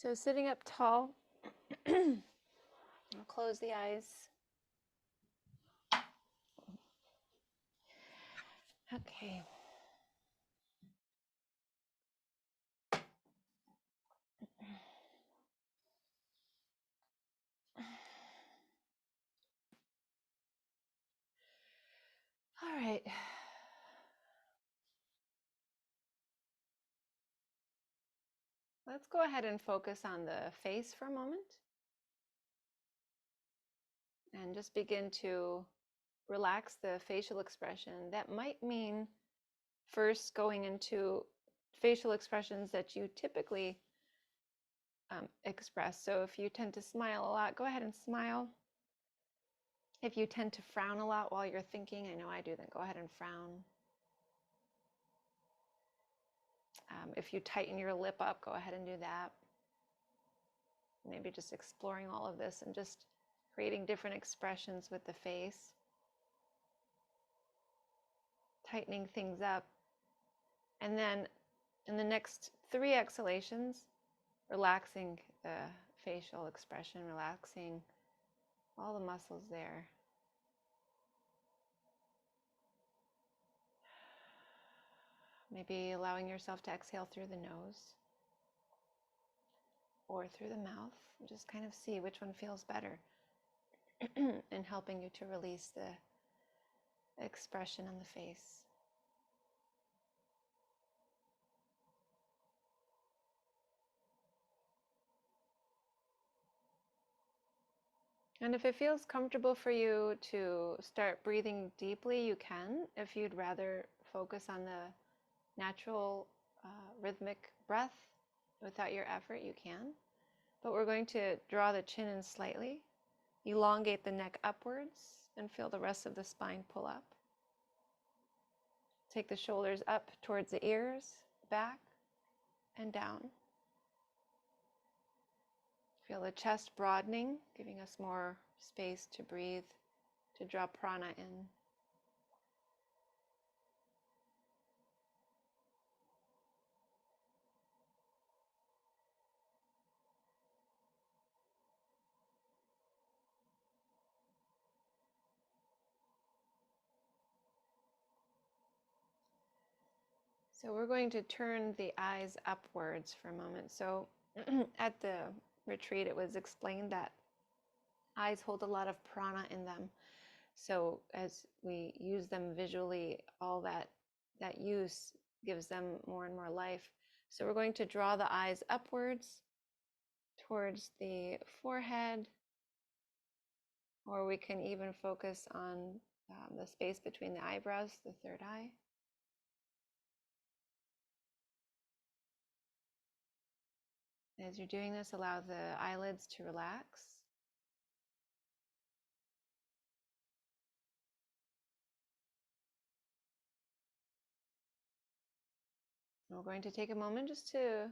So sitting up tall, I'll close the eyes. Okay. All right. Let's go ahead and focus on the face for a moment and just begin to relax the facial expression. That might mean first going into facial expressions that you typically express. So if you tend to smile a lot, go ahead and smile. If you tend to frown a lot while you're thinking, I know I do, then go ahead and frown. If you tighten your lip up, go ahead and do that. Maybe just exploring all of this and just creating different expressions with the face. Tightening things up. And then in the next 3 exhalations, relaxing the facial expression, relaxing all the muscles there. Maybe allowing yourself to exhale through the nose or through the mouth. Just kind of see which one feels better in helping you to release the expression on the face. And if it feels comfortable for you to start breathing deeply, you can. If you'd rather focus on the natural rhythmic breath without your effort, you can. But we're going to draw the chin in slightly, elongate the neck upwards, and feel the rest of the spine pull up. Take the shoulders up towards the ears, back, and down. Feel the chest broadening, giving us more space to breathe, to draw prana in. So we're going to turn the eyes upwards for a moment. So at the retreat, it was explained that eyes hold a lot of prana in them. So as we use them visually, all that use gives them more and more life. So we're going to draw the eyes upwards towards the forehead, or we can even focus on the space between the eyebrows, the third eye. As you're doing this, allow the eyelids to relax. And we're going to take a moment just to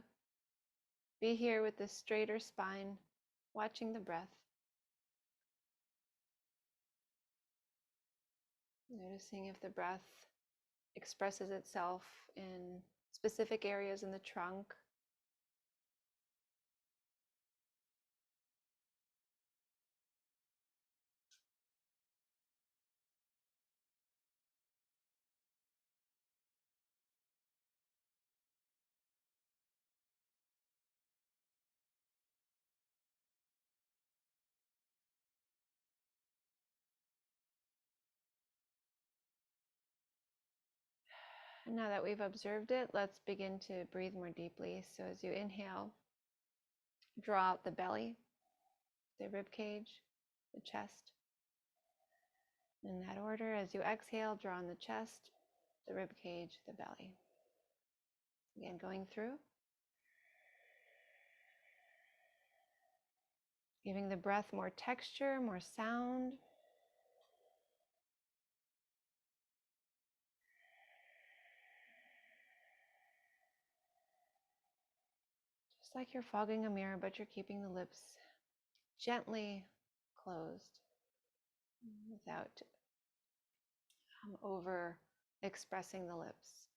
be here with this straighter spine, watching the breath. Noticing if the breath expresses itself in specific areas in the trunk. And now that we've observed it, let's begin to breathe more deeply. So as you inhale, draw out the belly, the rib cage, the chest. In that order, as you exhale, draw in the chest, the rib cage, the belly. Again, going through. Giving the breath more texture, more sound. Just like you're fogging a mirror, but you're keeping the lips gently closed without over expressing the lips.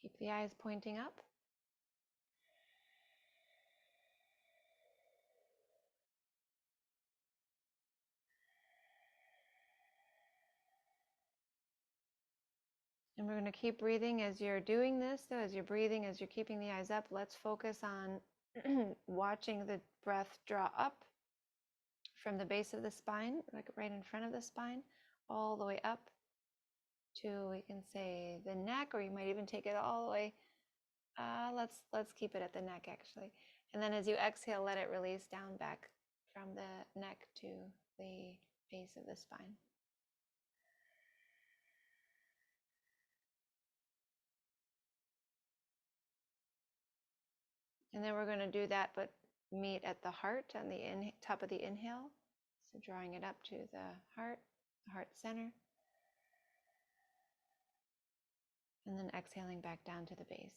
Keep the eyes pointing up. And we're going to keep breathing as you're doing this. So as you're breathing, as you're keeping the eyes up, let's focus on watching the breath draw up from the base of the spine, like right in front of the spine, all the way up to, we can say, the neck, or you might even take it all the way. Let's keep it at the neck, actually. And then as you exhale, let it release down back from the neck to the base of the spine. And then we're going to do that, but meet at the heart on the top of the inhale. So drawing it up to the heart center. And then exhaling back down to the base.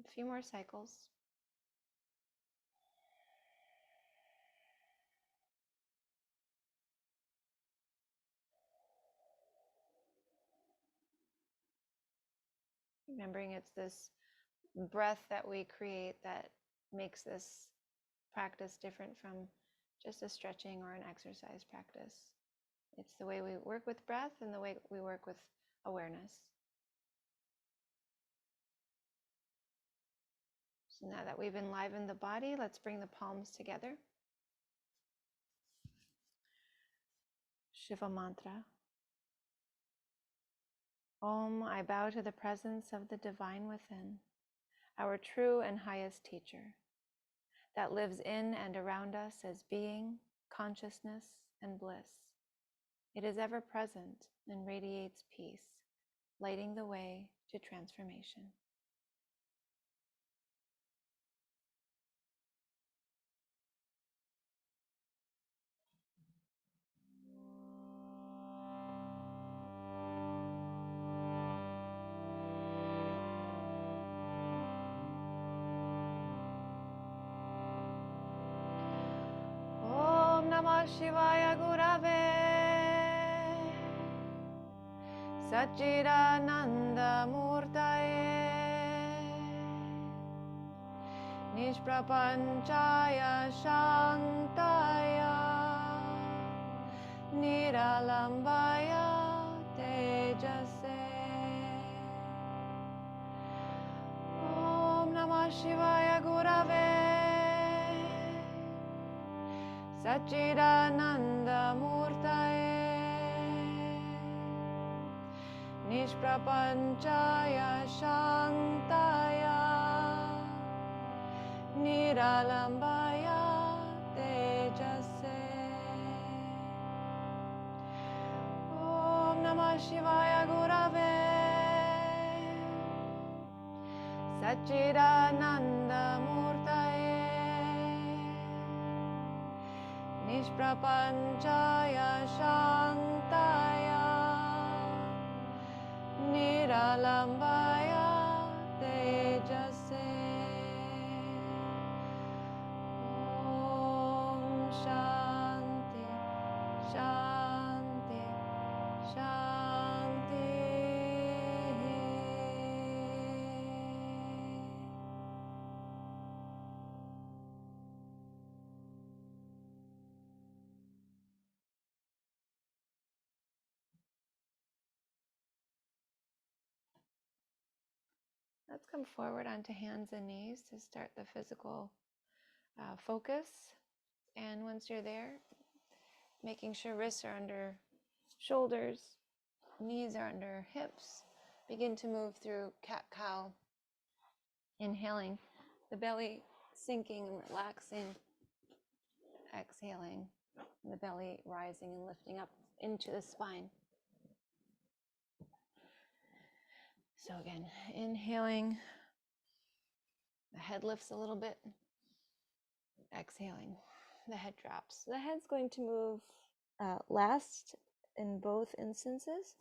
A few more cycles. Remembering it's this breath that we create that makes this practice different from just a stretching or an exercise practice. It's the way we work with breath and the way we work with awareness. So now that we've enlivened the body, let's bring the palms together. Shiva mantra. Om, I bow to the presence of the divine within, our true and highest teacher, that lives in and around us as being, consciousness, and bliss. It is ever present and radiates peace, lighting the way to transformation. Om Namah Shivaya Gurave Satchidananda Murtaye Nishprapanchaya Shantaya Niralambaya Tejase. Om Namah Shivaya Gurave Satchidananda Murtaye Nishprapanchaya Shantaya Niralambaya Tejase. Om Namah Shivaya Gurave Satchidananda Murtaye Nishprapanchaya Shantaya Niralambaya Tejase. Om Shanti, Shanti, Shanti. Let's come forward onto hands and knees to start the physical focus. And once you're there, making sure wrists are under shoulders, knees are under hips. Begin to move through cat-cow, inhaling, the belly sinking and relaxing, exhaling, the belly rising and lifting up into the spine. So again, inhaling, the head lifts a little bit. Exhaling, the head drops. The head's going to move last in both instances.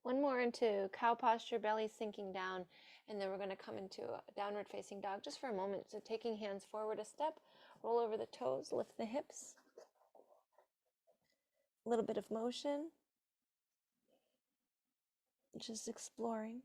One more into cow posture, belly sinking down, and then we're going to come into a downward facing dog just for a moment. So taking hands forward a step, roll over the toes, lift the hips. A little bit of motion, just exploring.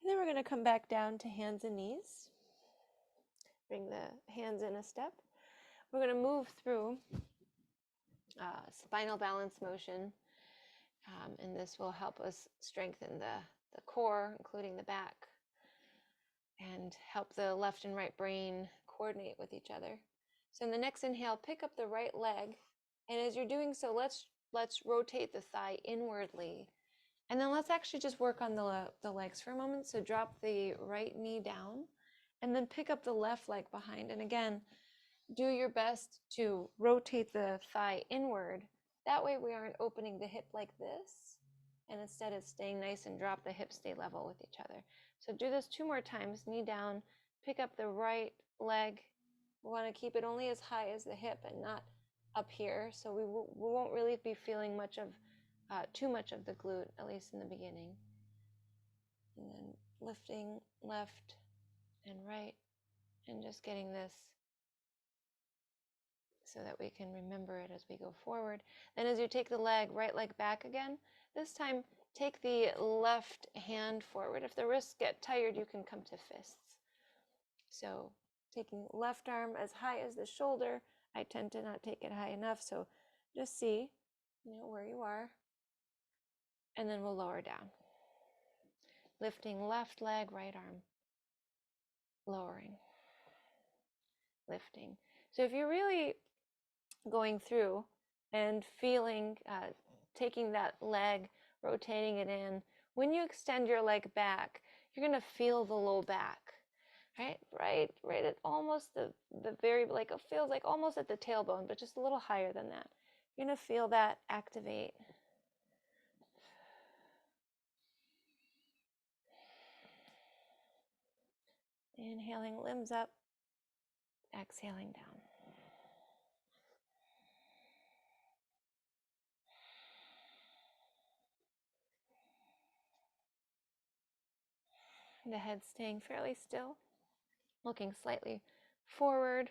And then we're going to come back down to hands and knees. Bring the hands in a step. We're going to move through spinal balance motion, and this will help us strengthen the core, including the back, and help the left and right brain coordinate with each other. So in the next inhale, pick up the right leg, and as you're doing so, let's rotate the thigh inwardly. And then let's actually just work on the legs for a moment. So drop the right knee down and then pick up the left leg behind. And again, do your best to rotate the thigh inward. That way we aren't opening the hip like this, and instead it's staying nice and drop the hips stay level with each other. So do this 2 more times, knee down, pick up the right leg. We want to keep it only as high as the hip and not up here. So we won't really be feeling much of too much of the glute, at least in the beginning. And then lifting left and right, and just getting this so that we can remember it as we go forward. Then as you take the right leg back again, this time take the left hand forward. If the wrists get tired, you can come to fists. So taking left arm as high as the shoulder. I tend to not take it high enough, so just see, where you are. And then we'll lower down. Lifting left leg, right arm. Lowering. Lifting. So if you're really going through and feeling, taking that leg, rotating it in, when you extend your leg back, you're going to feel the low back, right at almost the very, like it feels like almost at the tailbone, but just a little higher than that. You're going to feel that activate. Inhaling, limbs up, exhaling down. The head staying fairly still, looking slightly forward,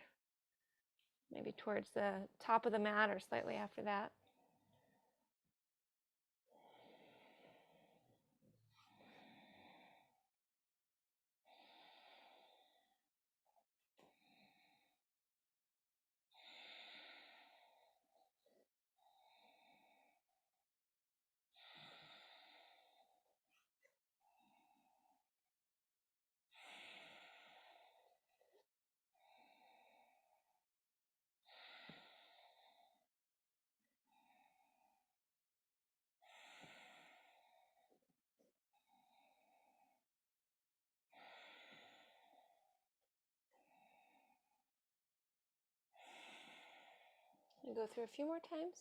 maybe towards the top of the mat or slightly after that. I'm going to go through a few more times.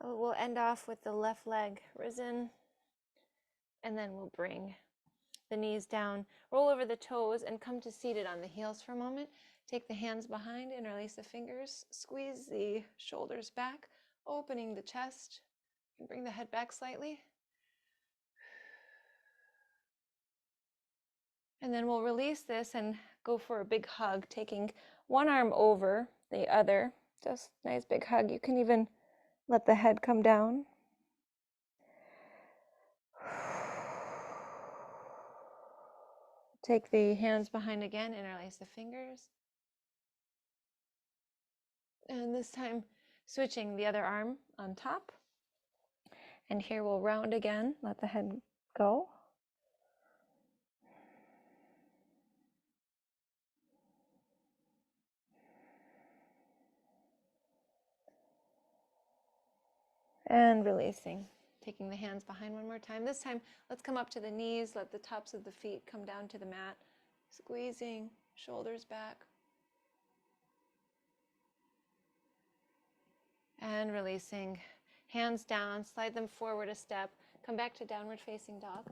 We'll end off with the left leg risen, and then we'll bring the knees down, roll over the toes, and come to seated on the heels for a moment. Take the hands behind, interlace the fingers, squeeze the shoulders back, opening the chest, and bring the head back slightly. And then we'll release this and go for a big hug, taking one arm over the other. Just nice big hug. You can even let the head come down. Take the hands behind again, interlace the fingers. And this time, switching the other arm on top. And here we'll round again, let the head go. And releasing. taking the hands behind one more time. This time, let's come up to the knees, let the tops of the feet come down to the mat, squeezing, shoulders back. And releasing, hands down, slide them forward a step, come back to downward facing dog.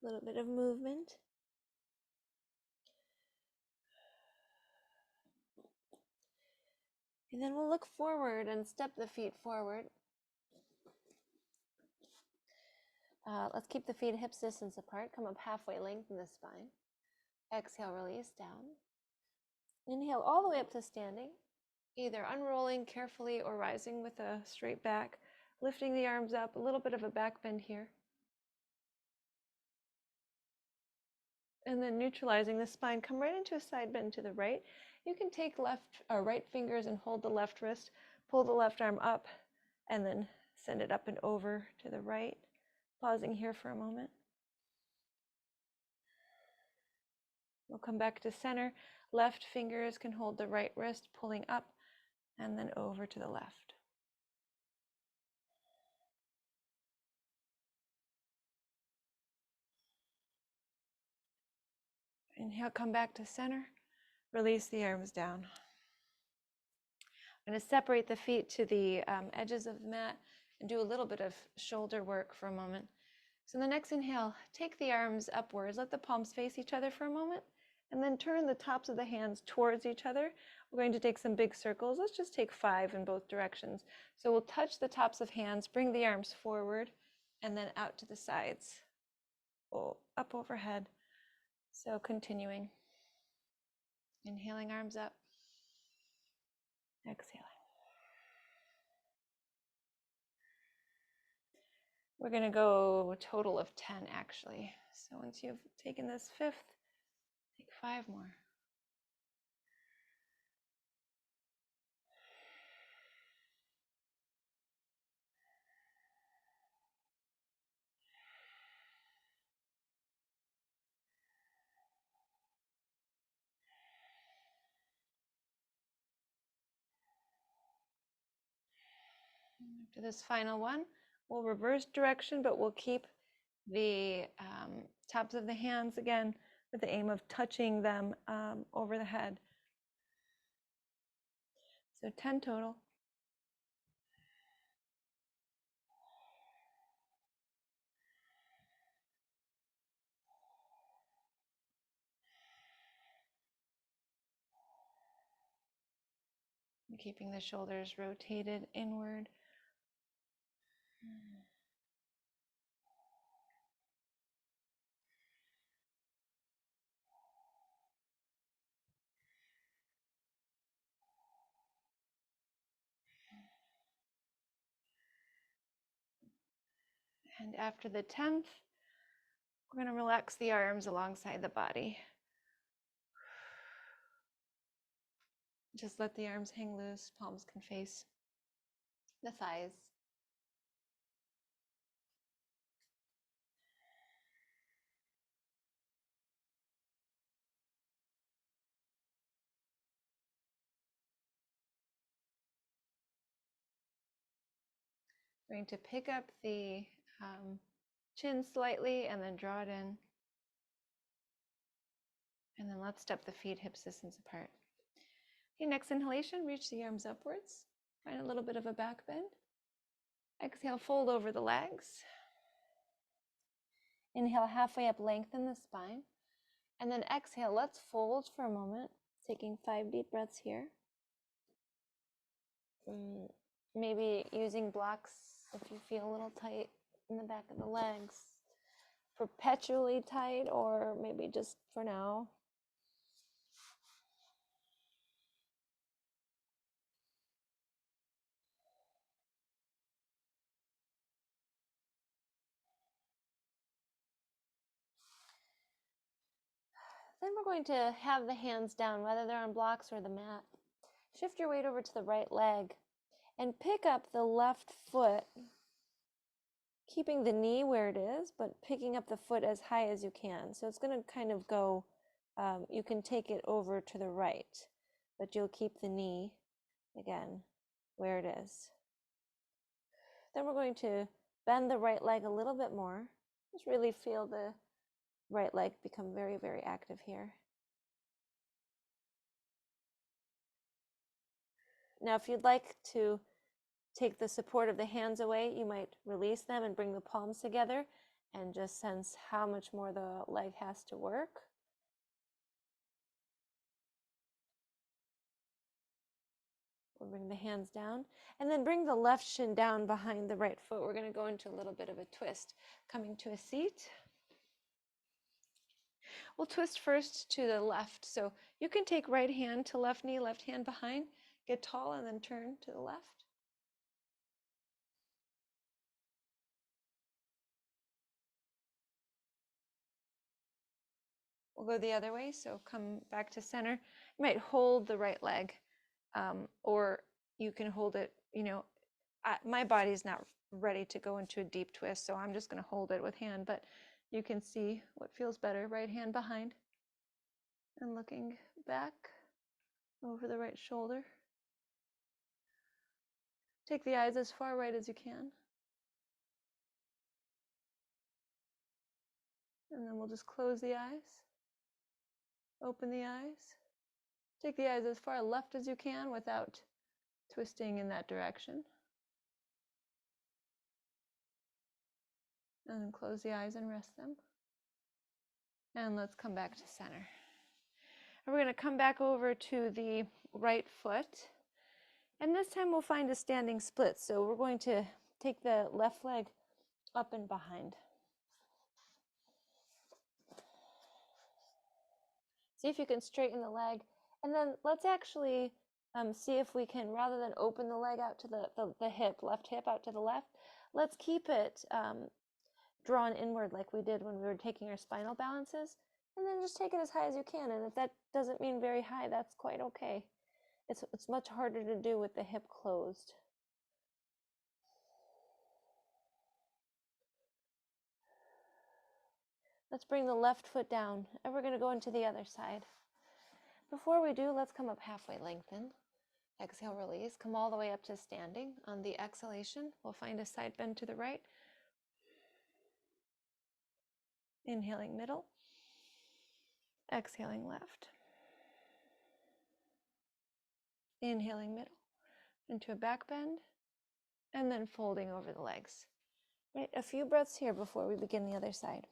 A little bit of movement. And then we'll look forward and step the feet forward. Let's keep the feet hips distance apart. Come up halfway, lengthen the spine. Exhale, release down. Inhale all the way up to standing, either unrolling carefully or rising with a straight back, lifting the arms up, a little bit of a back bend here. And then neutralizing the spine, come right into a side bend to the right. You can take right fingers and hold the left wrist, pull the left arm up, and then send it up and over to the right. Pausing here for a moment. We'll come back to center. Left fingers can hold the right wrist, pulling up, and then over to the left. Inhale, come back to center. Release the arms down. I'm going to separate the feet to the edges of the mat and do a little bit of shoulder work for a moment. So the next inhale, take the arms upwards, let the palms face each other for a moment, and then turn the tops of the hands towards each other. We're going to take some big circles. Let's just take 5 in both directions. So we'll touch the tops of hands, bring the arms forward, and then out to the sides. Oh, up overhead. So continuing. Inhaling, arms up. Exhaling. We're going to go a total of 10 actually. So once you've taken this 5th, take 5 more. After this final one, we'll reverse direction, but we'll keep the tops of the hands again with the aim of touching them over the head. So 10 total. And keeping the shoulders rotated inward. And after the 10th, we're going to relax the arms alongside the body. Just let the arms hang loose, palms can face the thighs. Going to pick up the chin slightly and then draw it in. And then let's step the feet hips distance apart. Okay, next inhalation, reach the arms upwards. Find a little bit of a back bend. Exhale, fold over the legs. Inhale, halfway up, lengthen the spine. And then exhale, let's fold for a moment, taking 5 deep breaths here. Maybe using blocks if you feel a little tight in the back of the legs. Perpetually tight, or maybe just for now. Then we're going to have the hands down, whether they're on blocks or the mat. Shift your weight over to the right leg and pick up the left foot keeping the knee where it is, but picking up the foot as high as you can. So it's going to kind of go, you can take it over to the right, but you'll keep the knee, again, where it is. Then we're going to bend the right leg a little bit more. Just really feel the right leg become very, very active here. Now, if you'd like to take the support of the hands away, you might release them and bring the palms together and just sense how much more the leg has to work. We'll bring the hands down and then bring the left shin down behind the right foot. We're going to go into a little bit of a twist. Coming to a seat. We'll twist first to the left. So you can take right hand to left knee, left hand behind, get tall, and then turn to the left. We'll go the other way, so come back to center. You might hold the right leg, or you can hold it, my body's not ready to go into a deep twist, so I'm just going to hold it with hand, but you can see what feels better. Right hand behind and looking back over the right shoulder. Take the eyes as far right as you can. And then we'll just close the eyes. Open the eyes. Take the eyes as far left as you can without twisting in that direction. And then close the eyes and rest them. And let's come back to center. And we're going to come back over to the right foot. And this time we'll find a standing split. So we're going to take the left leg up and behind. See if you can straighten the leg. And then let's actually see if we can, rather than open the leg out to the hip, left hip out to the left, let's keep it drawn inward like we did when we were taking our spinal balances. And then just take it as high as you can. And if that doesn't mean very high, that's quite okay. It's much harder to do with the hip closed. Let's bring the left foot down, and we're going to go into the other side. Before we do, let's come up halfway, lengthen. Exhale, release. Come all the way up to standing. On the exhalation, we'll find a side bend to the right. Inhaling middle. Exhaling left. Inhaling middle into a back bend, and then folding over the legs. Right, a few breaths here before we begin the other side.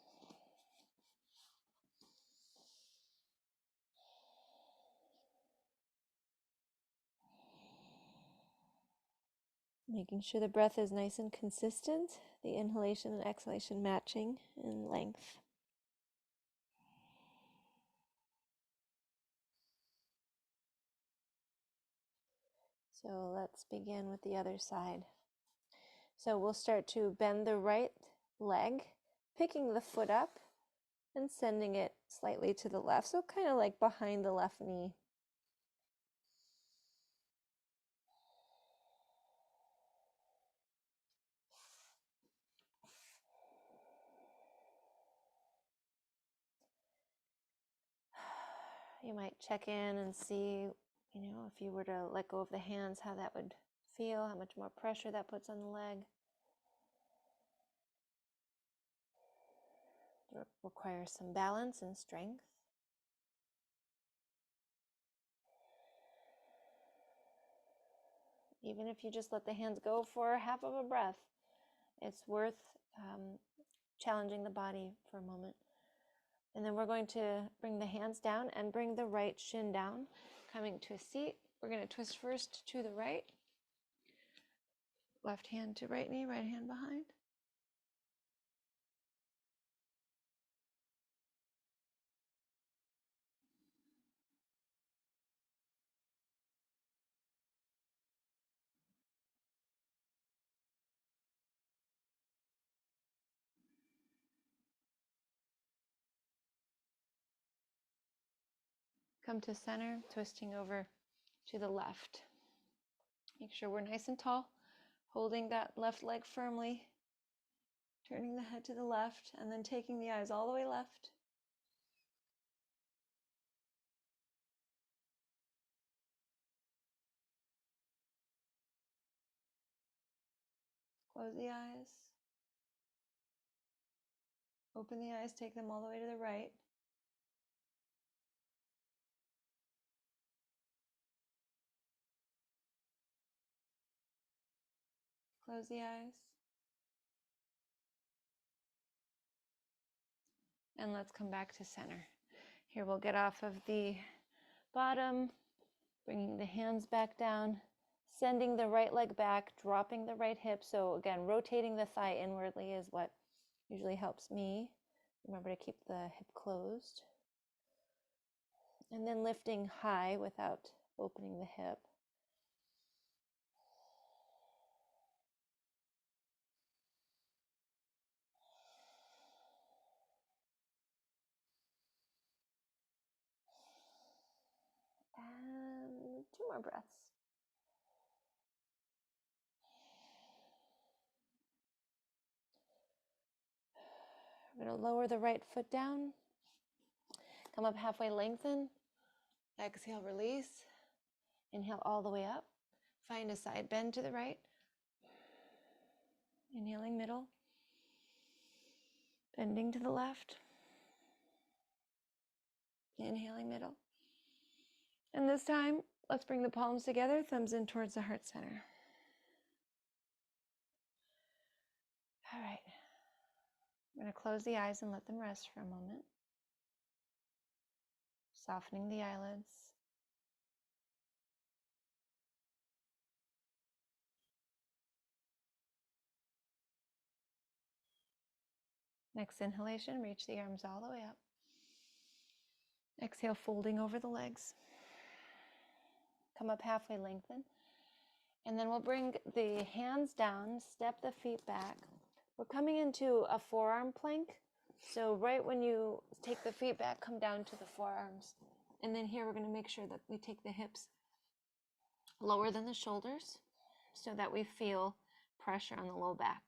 Making sure the breath is nice and consistent, the inhalation and exhalation matching in length. So let's begin with the other side. So we'll start to bend the right leg, picking the foot up and sending it slightly to the left. So kind of like behind the left knee. You might check in and see, if you were to let go of the hands, how that would feel, how much more pressure that puts on the leg. It requires some balance and strength. Even if you just let the hands go for half of a breath, it's worth challenging the body for a moment. And then we're going to bring the hands down and bring the right shin down, coming to a seat. We're going to twist first to the right. Left hand to right knee, right hand behind. Come to center, twisting over to the left. Make sure we're nice and tall, holding that left leg firmly. Turning the head to the left and then taking the eyes all the way left. Close the eyes. Open the eyes, take them all the way to the right. Close the eyes. And let's come back to center. Here we'll get off of the bottom, bringing the hands back down, sending the right leg back, dropping the right hip. So again, rotating the thigh inwardly is what usually helps me. Remember to keep the hip closed. And then lifting high without opening the hip. And 2 more breaths. We're going to lower the right foot down. Come up halfway, lengthen. Exhale, release. Inhale all the way up. Find a side bend to the right. Inhaling middle. Bending to the left. Inhaling middle. And this time, let's bring the palms together, thumbs in towards the heart center. All right. I'm going to close the eyes and let them rest for a moment. Softening the eyelids. Next inhalation, reach the arms all the way up. Exhale, folding over the legs. Come up halfway, lengthen. And then we'll bring the hands down, step the feet back. We're coming into a forearm plank. So right when you take the feet back, come down to the forearms. And then here we're going to make sure that we take the hips lower than the shoulders so that we feel pressure on the low back.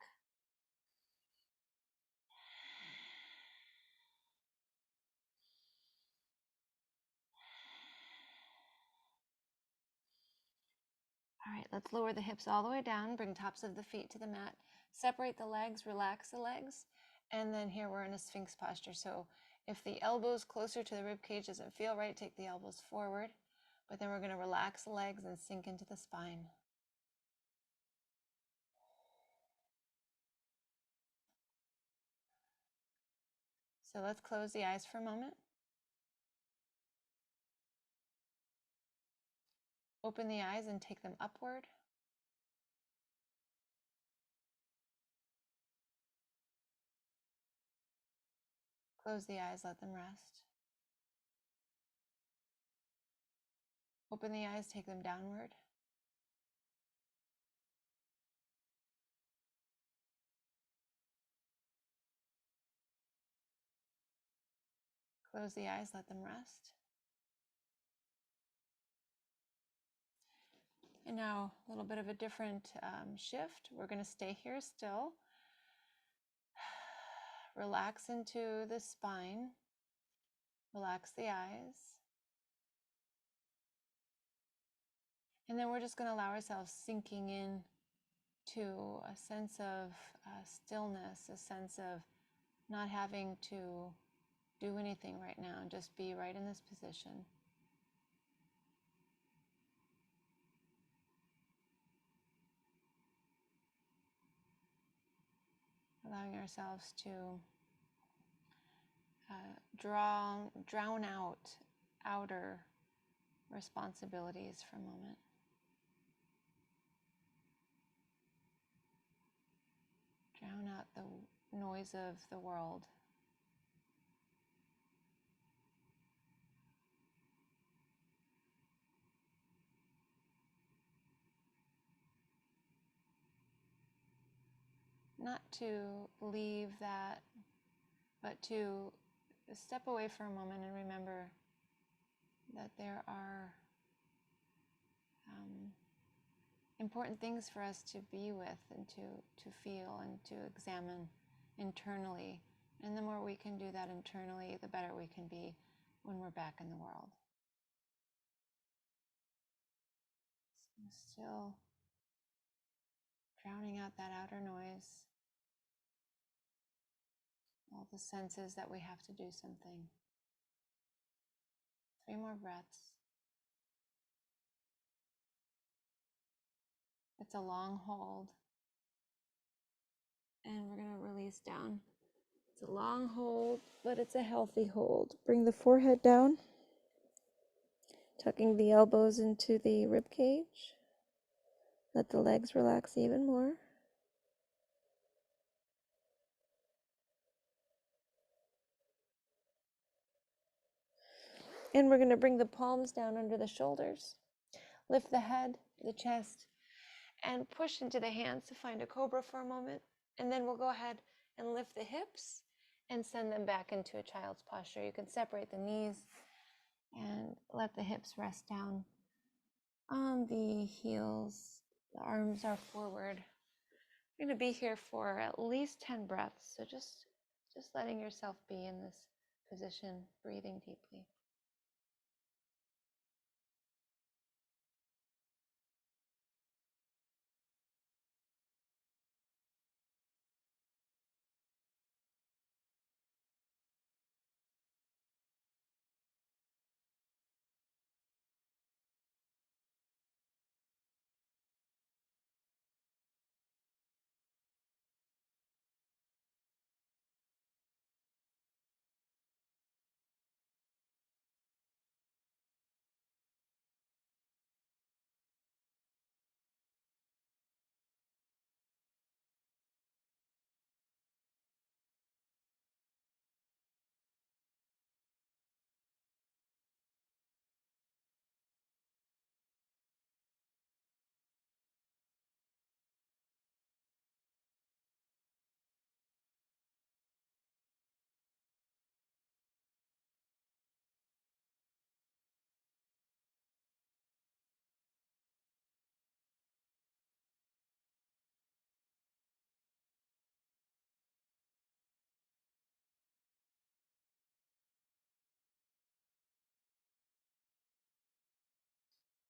All right, let's lower the hips all the way down, bring tops of the feet to the mat, separate the legs, relax the legs, and then here we're in a Sphinx posture. So if the elbows closer to the rib cage doesn't feel right, take the elbows forward, but then we're going to relax the legs and sink into the spine. So let's close the eyes for a moment. Open the eyes and take them upward. Close the eyes, let them rest. Open the eyes, take them downward. Close the eyes, let them rest. And now a little bit of a different shift. We're going to stay here still. Relax into the spine. Relax the eyes. And then we're just going to allow ourselves sinking in to a sense of stillness, a sense of not having to do anything right now, and just be right in this position. Allowing ourselves to drown out outer responsibilities for a moment. Drown out the noise of the world. Not to leave that, but to step away for a moment and remember that there are important things for us to be with and to feel and to examine internally. And the more we can do that internally, the better we can be when we're back in the world. So still drowning out that outer noise, all the senses that we have to do something. 3 more breaths. It's a long hold. And we're going to release down. It's a long hold, but it's a healthy hold. Bring the forehead down, tucking the elbows into the rib cage. Let the legs relax even more. And we're going to bring the palms down under the shoulders. Lift the head, the chest, and push into the hands to find a cobra for a moment. And then we'll go ahead and lift the hips and send them back into a child's posture. You can separate the knees and let the hips rest down on the heels. The arms are forward. You're going to be here for at least 10 breaths. So just letting yourself be in this position, breathing deeply.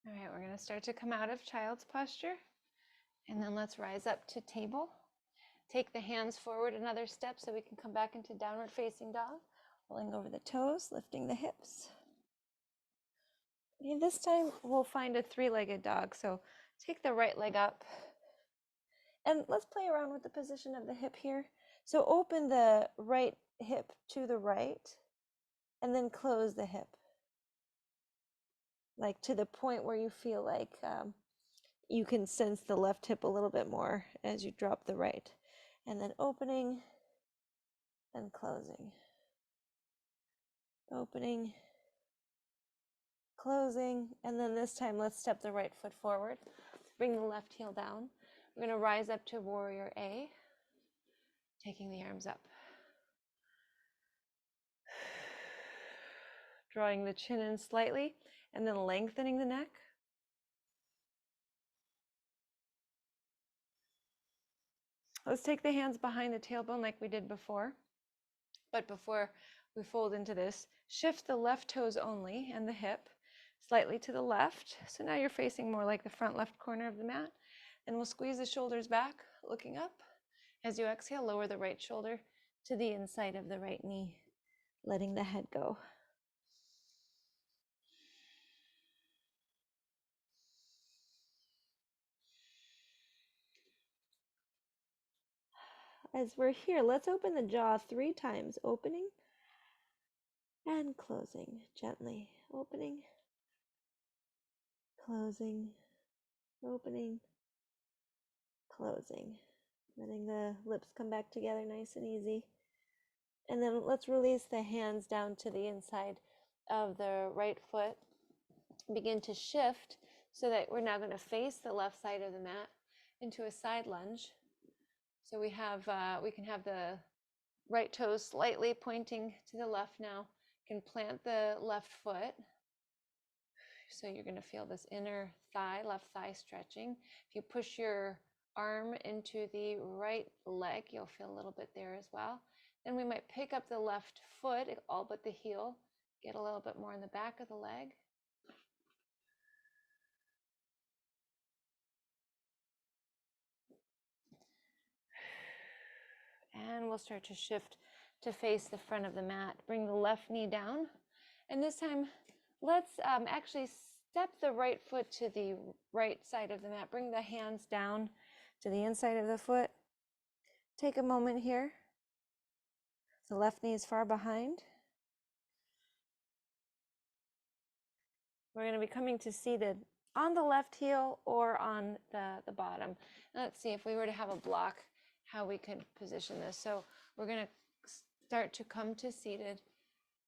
All right, we're going to start to come out of child's posture. And then let's rise up to table. Take the hands forward another step so we can come back into downward facing dog. Rolling over the toes, lifting the hips. And this time we'll find a 3-legged dog. So take the right leg up. And let's play around with the position of the hip here. So open the right hip to the right and then close the hip. Like to the point where you feel like you can sense the left hip a little bit more as you drop the right. And then opening and closing. Opening, closing, and then this time let's step the right foot forward. Bring the left heel down. We're going to rise up to Warrior A, taking the arms up. Drawing the chin in slightly, and then lengthening the neck. Let's take the hands behind the tailbone like we did before. But before we fold into this, shift the left toes only and the hip slightly to the left. So now you're facing more like the front left corner of the mat. And we'll squeeze the shoulders back, looking up. As you exhale, lower the right shoulder to the inside of the right knee, letting the head go. As we're here, let's open the jaw 3 times, opening and closing gently. Opening, closing, opening, closing. Letting the lips come back together nice and easy. And then let's release the hands down to the inside of the right foot. Begin to shift so that we're now going to face the left side of the mat into a side lunge. So we can have the right toes slightly pointing to the left now. You can plant the left foot. So you're going to feel this inner thigh, left thigh stretching. If you push your arm into the right leg. You'll feel a little bit there as well. Then we might pick up the left foot, all but the heel, get a little bit more in the back of the leg. And we'll start to shift to face the front of the mat. Bring the left knee down. And this time, let's actually step the right foot to the right side of the mat. Bring the hands down to the inside of the foot. Take a moment here. The left knee is far behind. We're going to be coming to seated on the left heel or on the bottom. Let's see if we were to have a block, how we could position this. So we're going to start to come to seated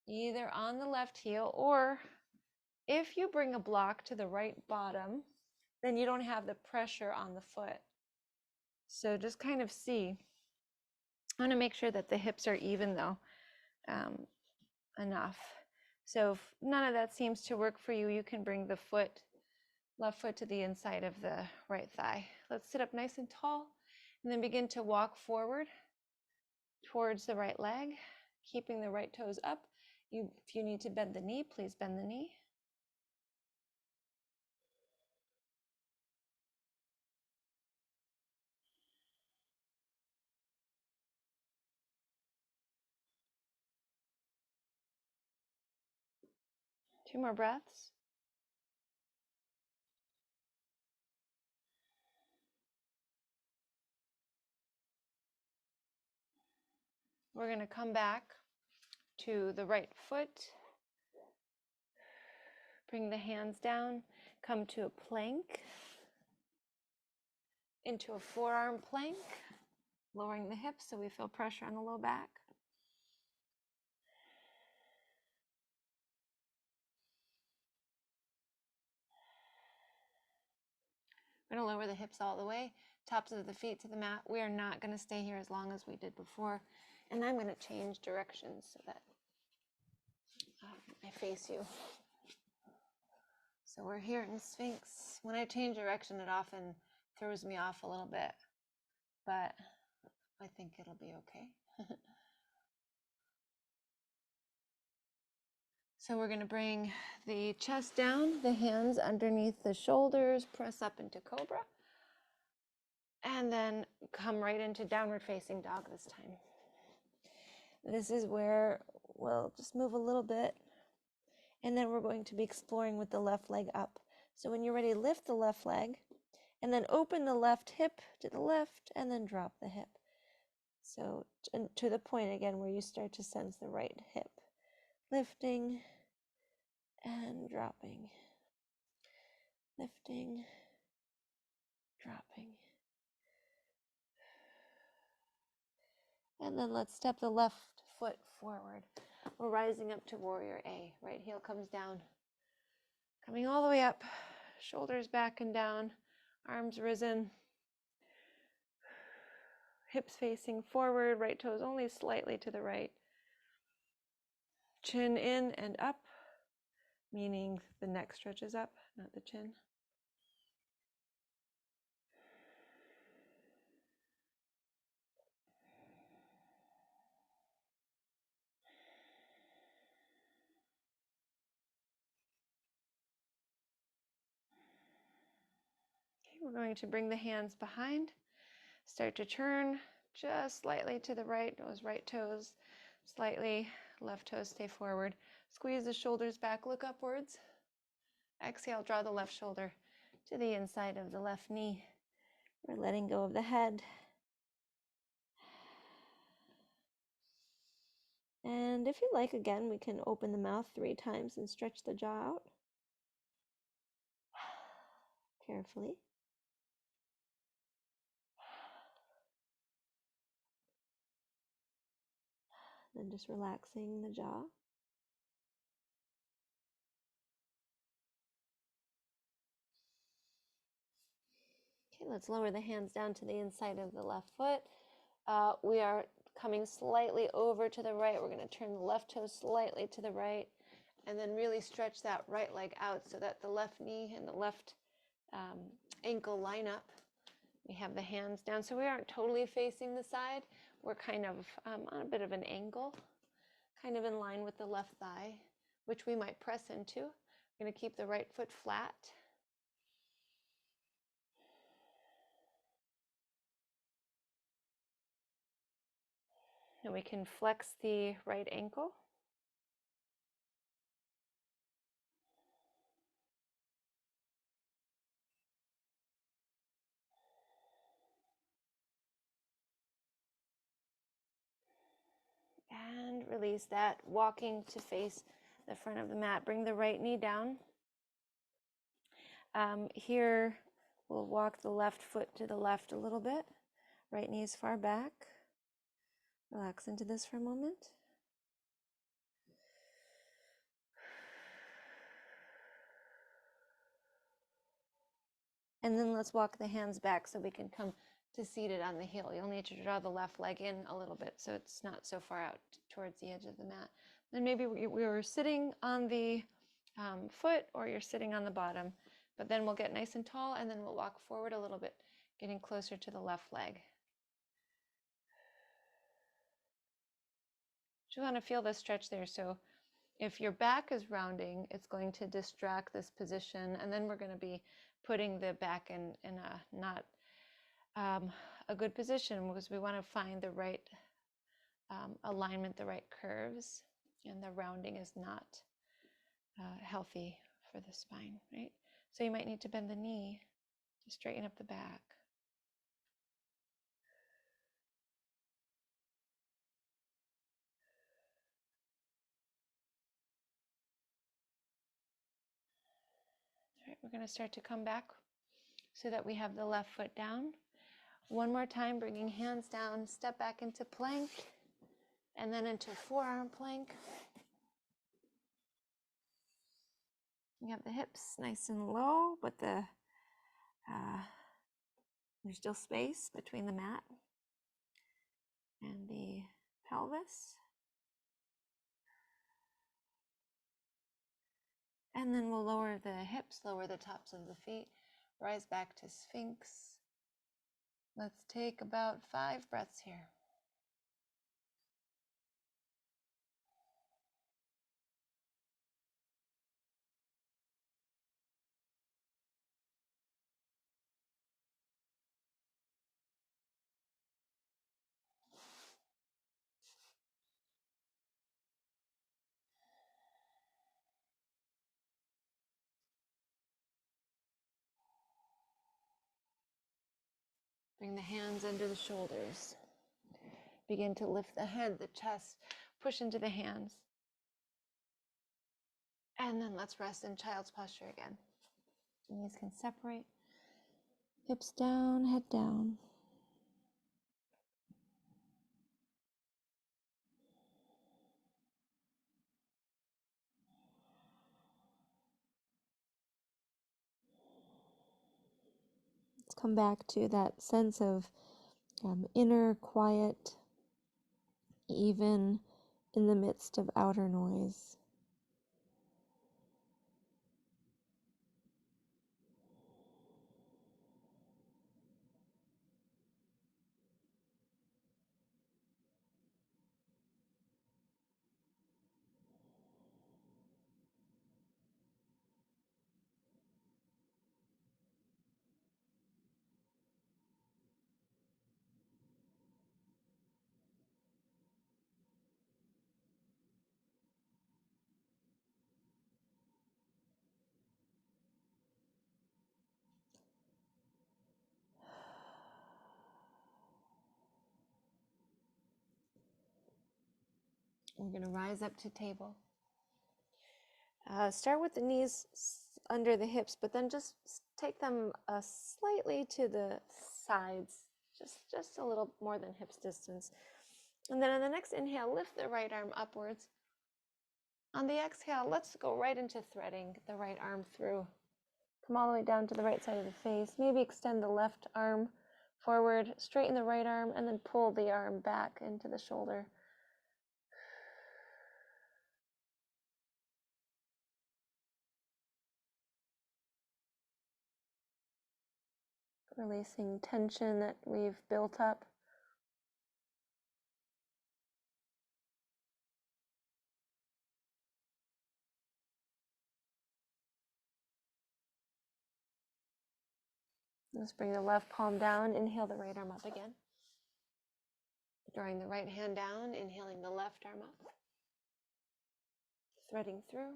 either on the left heel, or if you bring a block to the right bottom, then you don't have the pressure on the foot. So just kind of see. I want to make sure that the hips are even though, enough. So if none of that seems to work for you, you can bring the left foot to the inside of the right thigh. Let's sit up nice and tall and then begin to walk forward towards the right leg, keeping the right toes up. If you need to bend the knee, please bend the knee. Two more breaths. We're going to come back to the right foot. Bring the hands down, come to a plank, into a forearm plank, lowering the hips so we feel pressure on the low back. We're going to lower the hips all the way, tops of the feet to the mat. We are not going to stay here as long as we did before. And I'm going to change directions so that I face you. So we're here in Sphinx. When I change direction, it often throws me off a little bit, but I think it'll be okay. So we're going to bring the chest down, the hands underneath the shoulders, press up into cobra, and then come right into downward facing dog this time. This is where we'll just move a little bit, and then we're going to be exploring with the left leg up. So when you're ready, lift the left leg, and then open the left hip to the left, and then drop the hip. So to the point again where you start to sense the right hip. Lifting and dropping. Lifting, dropping. And then let's step the left foot forward. We're rising up to warrior A. Right heel comes down. Coming all the way up. Shoulders back and down. Arms risen. Hips facing forward. Right toes only slightly to the right. Chin in and up, meaning the neck stretches up, not the chin. Okay, we're going to bring the hands behind, start to turn just slightly to the right, those right toes slightly, left toes stay forward. Squeeze the shoulders back, look upwards. Exhale, draw the left shoulder to the inside of the left knee. We're letting go of the head. And if you like, again, we can open the mouth 3 times and stretch the jaw out. Carefully. Then just relaxing the jaw. Okay, let's lower the hands down to the inside of the left foot. We are coming slightly over to the right. We're going to turn the left toe slightly to the right and then really stretch that right leg out so that the left knee and the left ankle line up. We have the hands down, so we aren't totally facing the side. We're kind of on a bit of an angle, kind of in line with the left thigh, which we might press into. We're going to keep the right foot flat. And we can flex the right ankle. And release that, walking to face the front of the mat. Bring the right knee down. Here, we'll walk the left foot to the left a little bit. Right knee is far back. Relax into this for a moment. And then let's walk the hands back so we can come to seated on the heel. You'll need to draw the left leg in a little bit so it's not so far out towards the edge of the mat. Then maybe we were sitting on the foot, or you're sitting on the bottom, but then we'll get nice and tall, and then we'll walk forward a little bit, getting closer to the left leg. You want to feel the stretch there. So if your back is rounding, it's going to distract this position, and then we're going to be putting the back in a not a good position, because we want to find the right alignment, the right curves, and the rounding is not healthy for the spine, right? So you might need to bend the knee to straighten up the back. All right, we're going to start to come back so that we have the left foot down. One more time, bringing hands down, step back into plank, and then into forearm plank. You have the hips nice and low, but there's still space between the mat and the pelvis. And then we'll lower the hips, lower the tops of the feet, rise back to Sphinx. Let's take about 5 breaths here. Bring the hands under the shoulders. Begin to lift the head, the chest, push into the hands. And then let's rest in child's posture again. Knees can separate. Hips down, head down. Let's come back to that sense of inner quiet, even in the midst of outer noise. We're going to rise up to table. Start with the knees under the hips, but then just take them slightly to the sides, just a little more than hips distance. And then on the next inhale, lift the right arm upwards. On the exhale, let's go right into threading the right arm through. Come all the way down to the right side of the face. Maybe extend the left arm forward, straighten the right arm, and then pull the arm back into the shoulder. releasing tension that we've built up. Let's bring the left palm down, inhale the right arm up again. Drawing the right hand down, inhaling the left arm up. Threading through.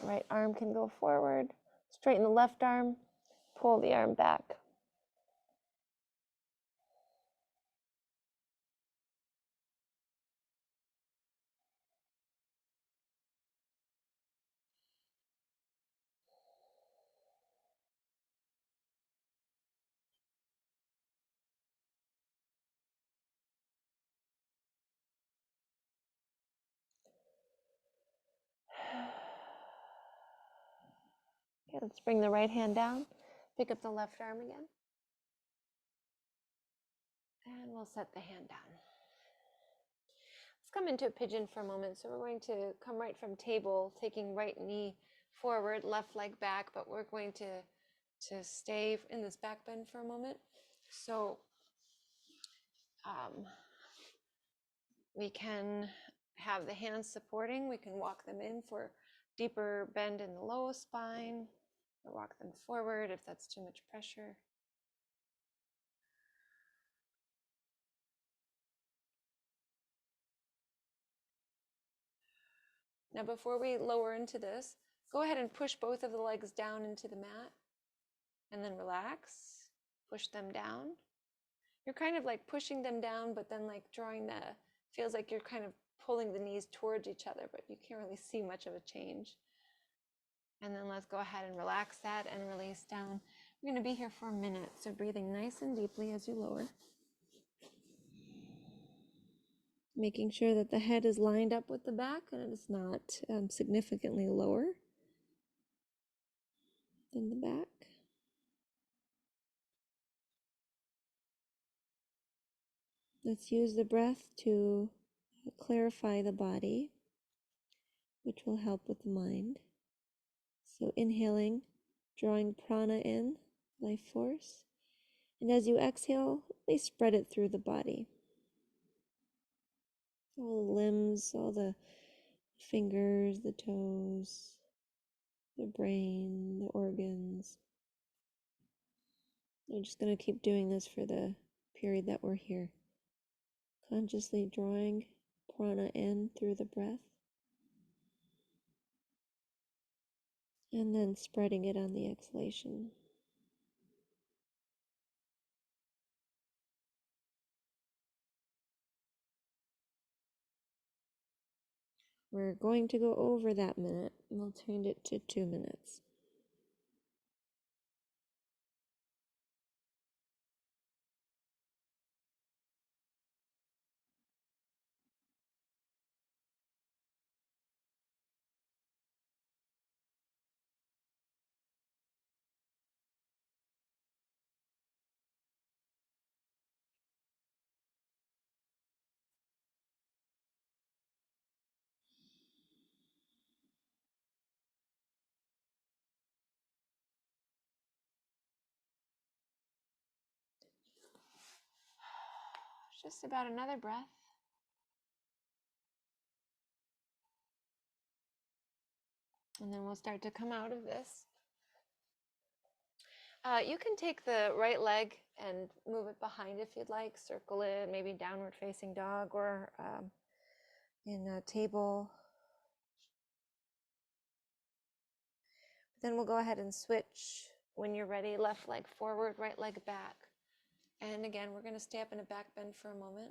Right arm can go forward. Straighten the left arm, pull the arm back. Okay, let's bring the right hand down. Pick up the left arm again. And we'll set the hand down. Let's come into a pigeon for a moment. So we're going to come right from table, taking right knee forward, left leg back, but we're going to stay in this back bend for a moment. So we can have the hands supporting. We can walk them in for deeper bend in the lower spine, or walk them forward if that's too much pressure. Now, before we lower into this, go ahead and push both of the legs down into the mat and then relax, push them down. You're kind of like pushing them down, but then like drawing feels like you're kind of pulling the knees towards each other, but you can't really see much of a change. And then let's go ahead and relax that and release down. We're going to be here for a minute, so breathing nice and deeply as you lower. Making sure that the head is lined up with the back and it is not significantly lower than the back. Let's use the breath to clarify the body, which will help with the mind. So inhaling, drawing prana in, life force. And as you exhale, really spread it through the body. All the limbs, all the fingers, the toes, the brain, the organs. I'm just going to keep doing this for the period that we're here. Consciously drawing prana in through the breath. And then spreading it on the exhalation. We're going to go over that minute, and we'll turn it to 2 minutes. Just about another breath. And then we'll start to come out of this. You can take the right leg and move it behind if you'd like. Circle it, maybe downward facing dog or in a table. Then we'll go ahead and switch when you're ready. Left leg forward, right leg back. And again, we're going to stay up in a back bend for a moment.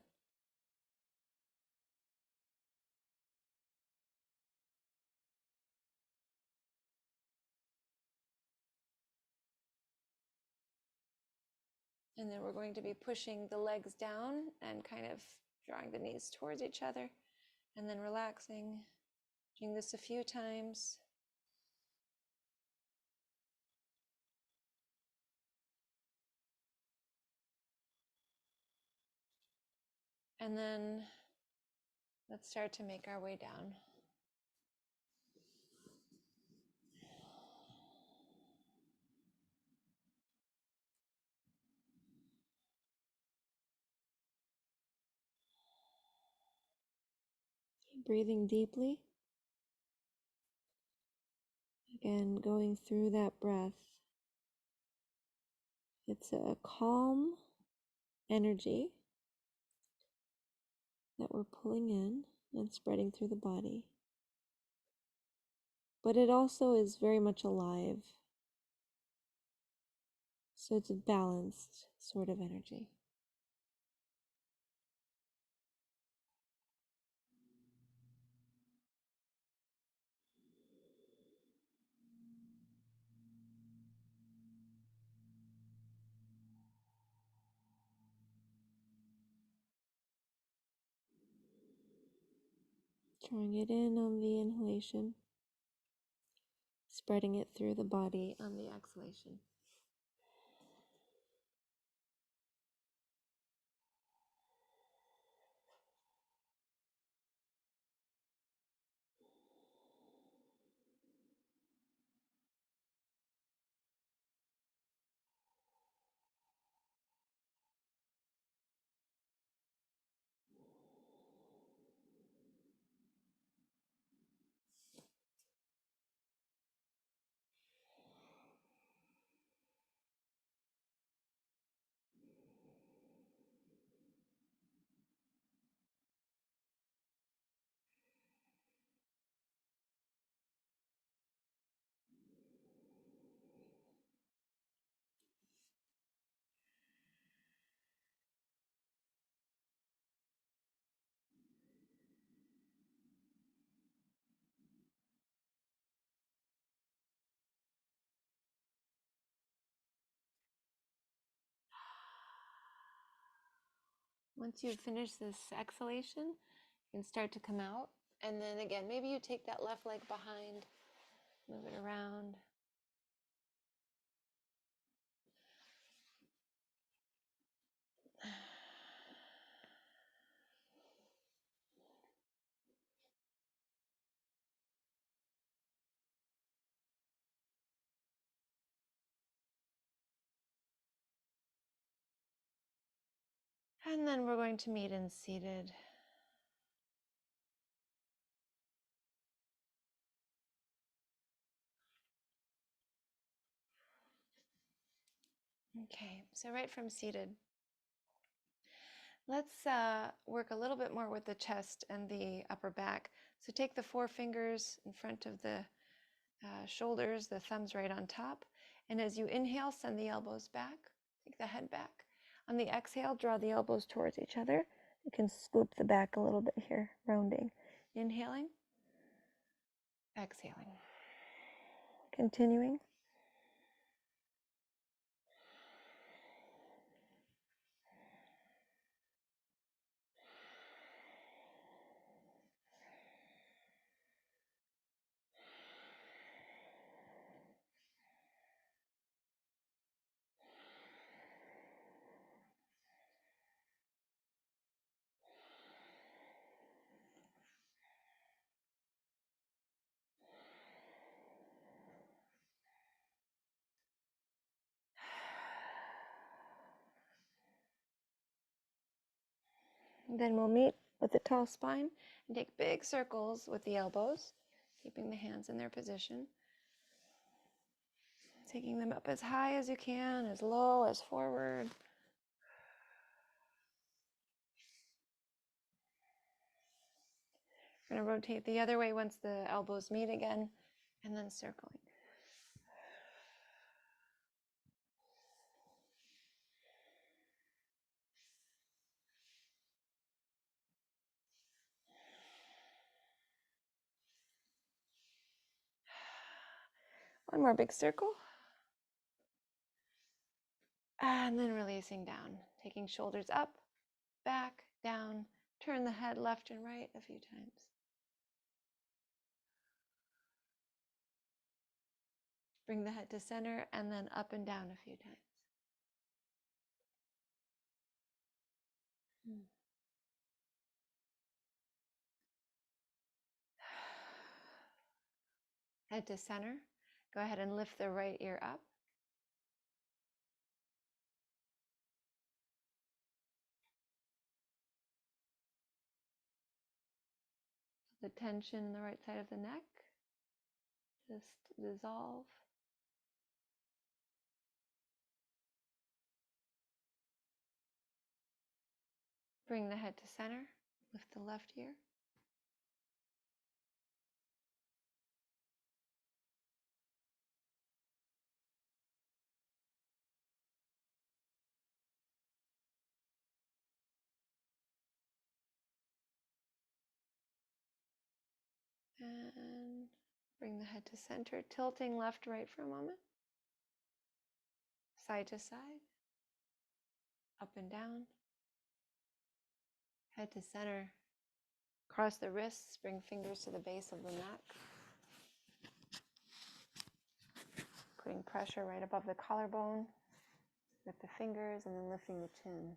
And then we're going to be pushing the legs down and kind of drawing the knees towards each other and then relaxing. Doing this a few times. And then let's start to make our way down. breathing deeply. Again, going through that breath. It's a calm energy that we're pulling in and spreading through the body. But it also is very much alive. So it's a balanced sort of energy. Drawing it in on the inhalation, spreading it through the body on the exhalation. Once you've finished this exhalation, you can start to come out. And then again, maybe you take that left leg behind, move it around. And then we're going to meet in seated. Okay, so right from seated, let's work a little bit more with the chest and the upper back. So take the four fingers in front of the shoulders, the thumbs right on top. And as you inhale, send the elbows back, take the head back. On the exhale, draw the elbows towards each other. You can scoop the back a little bit here, rounding. Inhaling, exhaling. Continuing. Then we'll meet with the tall spine and take big circles with the elbows, keeping the hands in their position. Taking them up as high as you can, as low as forward. We're going to rotate the other way once the elbows meet again, and then circling. One more big circle. And then releasing down, taking shoulders up, back, down, turn the head left and right a few times. Bring the head to center and then up and down a few times. Head to center. Go ahead and lift the right ear up. the tension in the right side of the neck just dissolve. Bring the head to center, lift the left ear. And bring the head to center, tilting left to right for a moment. Side to side, up and down. Head to center. Cross the wrists, bring fingers to the base of the neck. Putting pressure right above the collarbone with the fingers and then lifting the chin.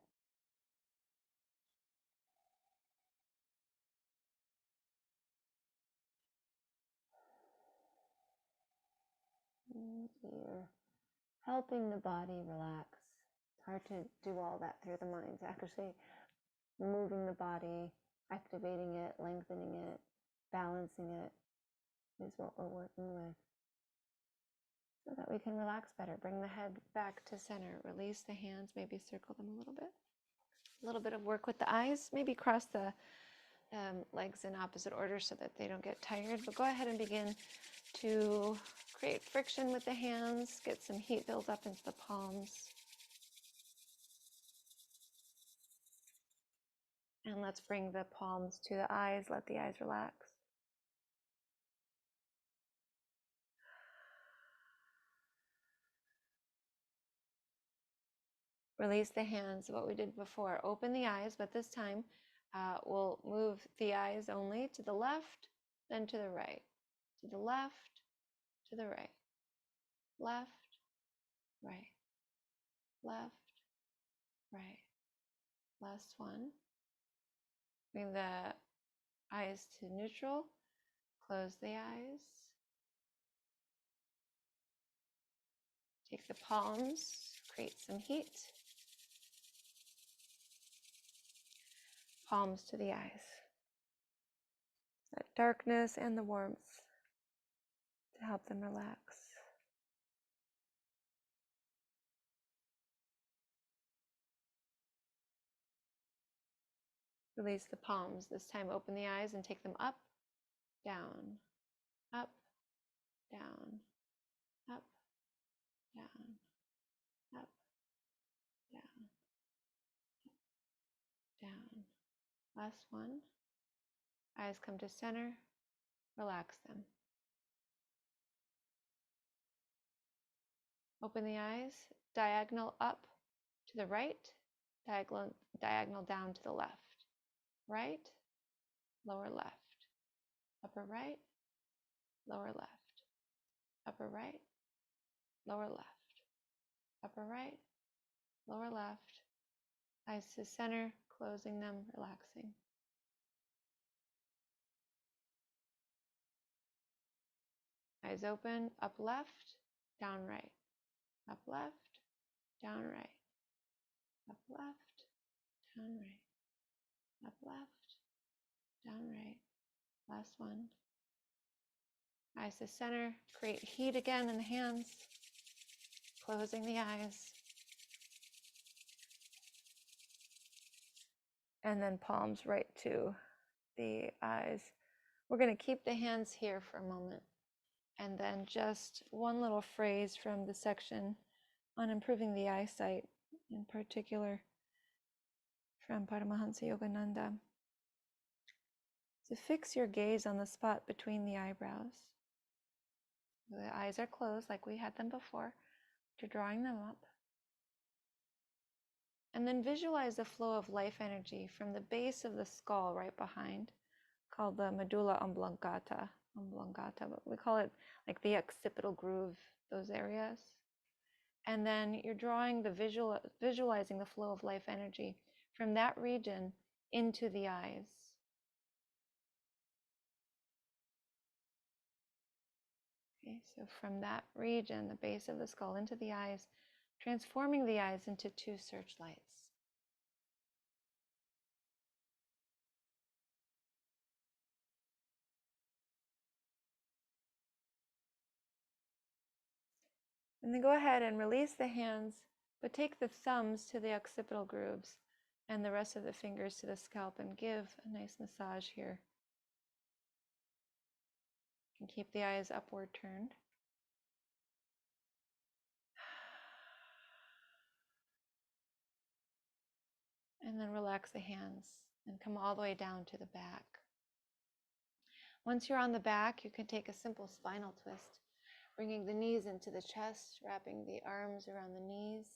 You're helping the body relax. It's hard to do all that through the mind. Actually, moving the body, activating it, lengthening it, balancing it is what we're working with, so that we can relax better. Bring the head back to center. Release the hands, maybe circle them a little bit. A little bit of work with the eyes. Maybe cross the legs in opposite order so that they don't get tired. But go ahead and begin to create friction with the hands. Get some heat build up into the palms. And let's bring the palms to the eyes. Let the eyes relax. Release the hands, what we did before. Open the eyes, but this time we'll move the eyes only to the left, then to the right. To the left, to the right. Left, right. Left, right. Last one. Bring the eyes to neutral. Close the eyes. Take the palms, create some heat. Palms to the eyes. That darkness and the warmth to help them relax. Release the palms. This time open the eyes and take them up, down, up, down, up, down, up, down, down. Last one. Eyes come to center. Relax them. Open the eyes. Diagonal up to the right. Diagonal down to the left. Right, lower left. Upper right, lower left. Upper right, lower left. Upper right, lower left. Eyes to center, closing them, relaxing. Eyes open, up left, down right. Up left, down right. Up left, down right. Up left, down right. Last one. Eyes to center, create heat again in the hands. Closing the eyes. And then palms right to the eyes. We're going to keep the hands here for a moment. And then just one little phrase from the section on improving the eyesight, in particular from Paramahansa Yogananda. So fix your gaze on the spot between the eyebrows. The eyes are closed like we had them before. You're drawing them up. And then visualize the flow of life energy from the base of the skull right behind, called the medulla oblongata. But we call it like the occipital groove, those areas. And then you're drawing visualizing the flow of life energy from that region into the eyes. Okay, so from that region, the base of the skull, into the eyes, transforming the eyes into two searchlights. And then go ahead and release the hands, but take the thumbs to the occipital grooves and the rest of the fingers to the scalp and give a nice massage here. You can keep the eyes upward turned. And then relax the hands and come all the way down to the back. Once you're on the back, you can take a simple spinal twist, bringing the knees into the chest, wrapping the arms around the knees.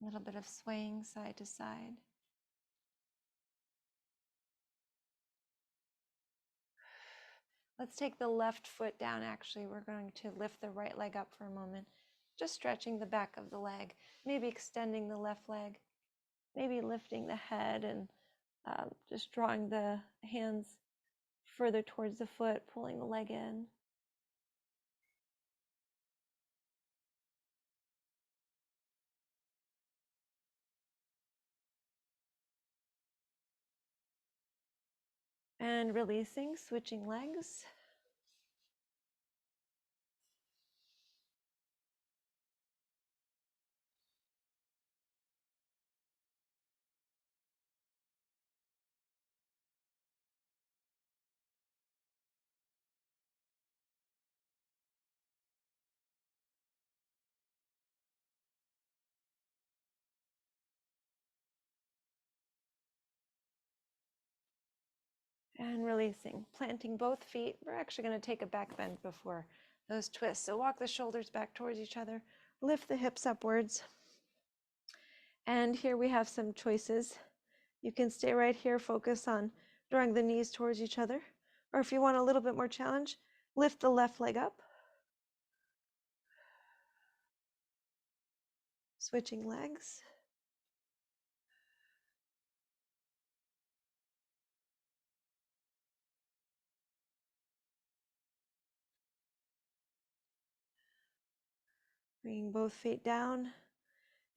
A little bit of swaying side to side. Let's take the left foot down. Actually, we're going to lift the right leg up for a moment, just stretching the back of the leg, maybe extending the left leg, maybe lifting the head and just drawing the hands further towards the foot, pulling the leg in. And releasing, switching legs. And releasing, planting both feet. We're actually going to take a back bend before those twists. So walk the shoulders back towards each other, lift the hips upwards. And here we have some choices. You can stay right here, focus on drawing the knees towards each other. Or if you want a little bit more challenge, lift the left leg up. Switching legs. Bringing both feet down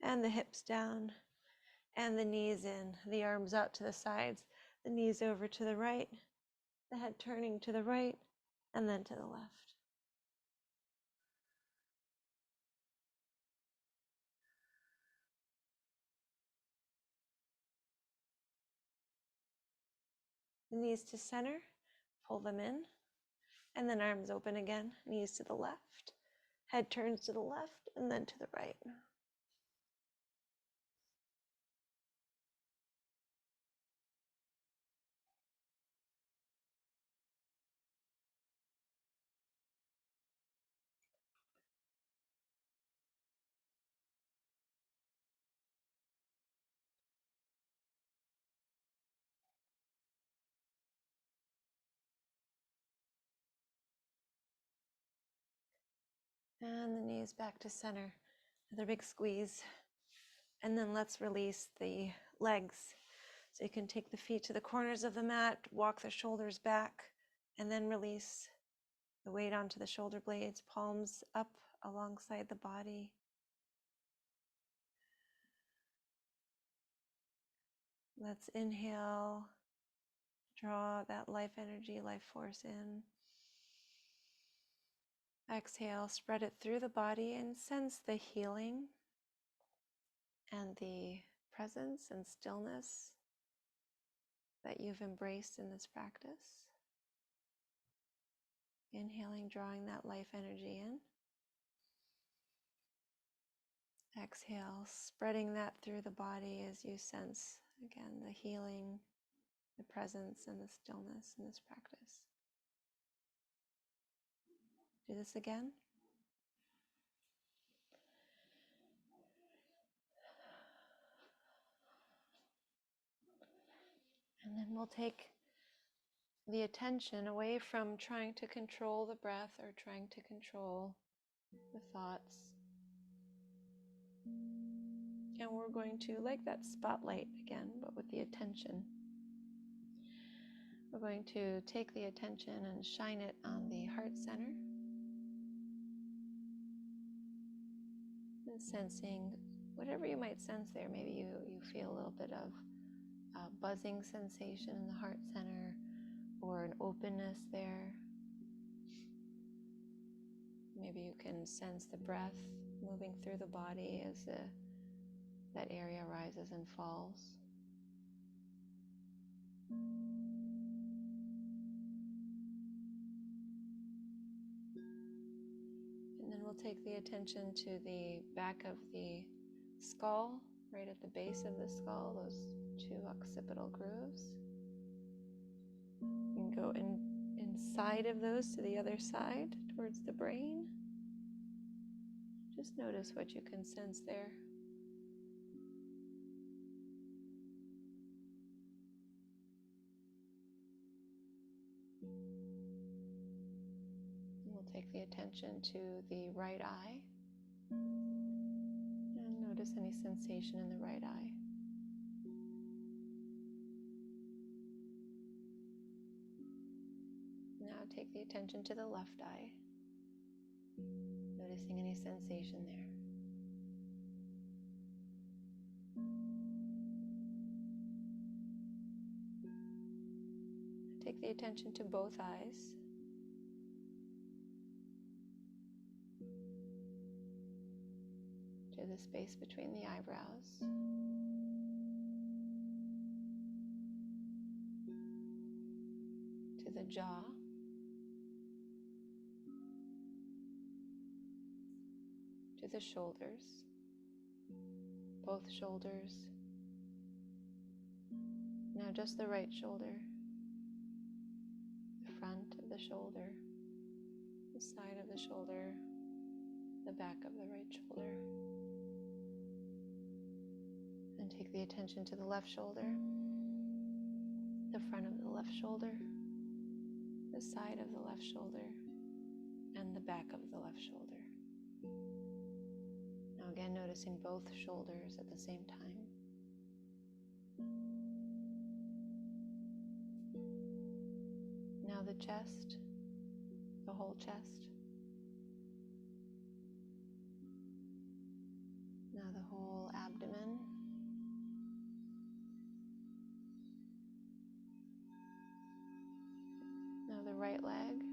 and the hips down and the knees in, the arms out to the sides, the knees over to the right, the head turning to the right and then to the left. The knees to center, pull them in, and then arms open again, knees to the left, head turns to the left and then to the right. And the knees back to center. Another big squeeze. And then let's release the legs. So you can take the feet to the corners of the mat, walk the shoulders back, and then release the weight onto the shoulder blades, palms up alongside the body. Let's inhale, draw that life energy, life force in. Exhale, spread it through the body and sense the healing and the presence and stillness that you've embraced in this practice. Inhaling, drawing that life energy in. Exhale, spreading that through the body as you sense, again, the healing, the presence, and the stillness in this practice. Do this again. And then we'll take the attention away from trying to control the breath or trying to control the thoughts. And we're going to, like that spotlight again, but with the attention. We're going to take the attention and shine it on the heart center. And sensing whatever you might sense there. Maybe you feel a little bit of buzzing sensation in the heart center, or an openness there. Maybe you can sense the breath moving through the body as that area rises and falls. And then we'll take the attention to the back of the skull, right at the base of the skull, those two occipital grooves. You can go inside of those to the other side, towards the brain. Just notice what you can sense there. And we'll take the attention to the right eye. And notice any sensation in the right eye. Now take the attention to the left eye. Noticing any sensation there. Take the attention to both eyes. To the space between the eyebrows. To the jaw. To the shoulders, both shoulders. Now just the right shoulder, the front of the shoulder, the side of the shoulder, the back of the right shoulder. And take the attention to the left shoulder, the front of the left shoulder, the side of the left shoulder, and the back of the left shoulder. Now again, noticing both shoulders at the same time. Now the chest, the whole chest. Now the whole abdomen. Now the right leg,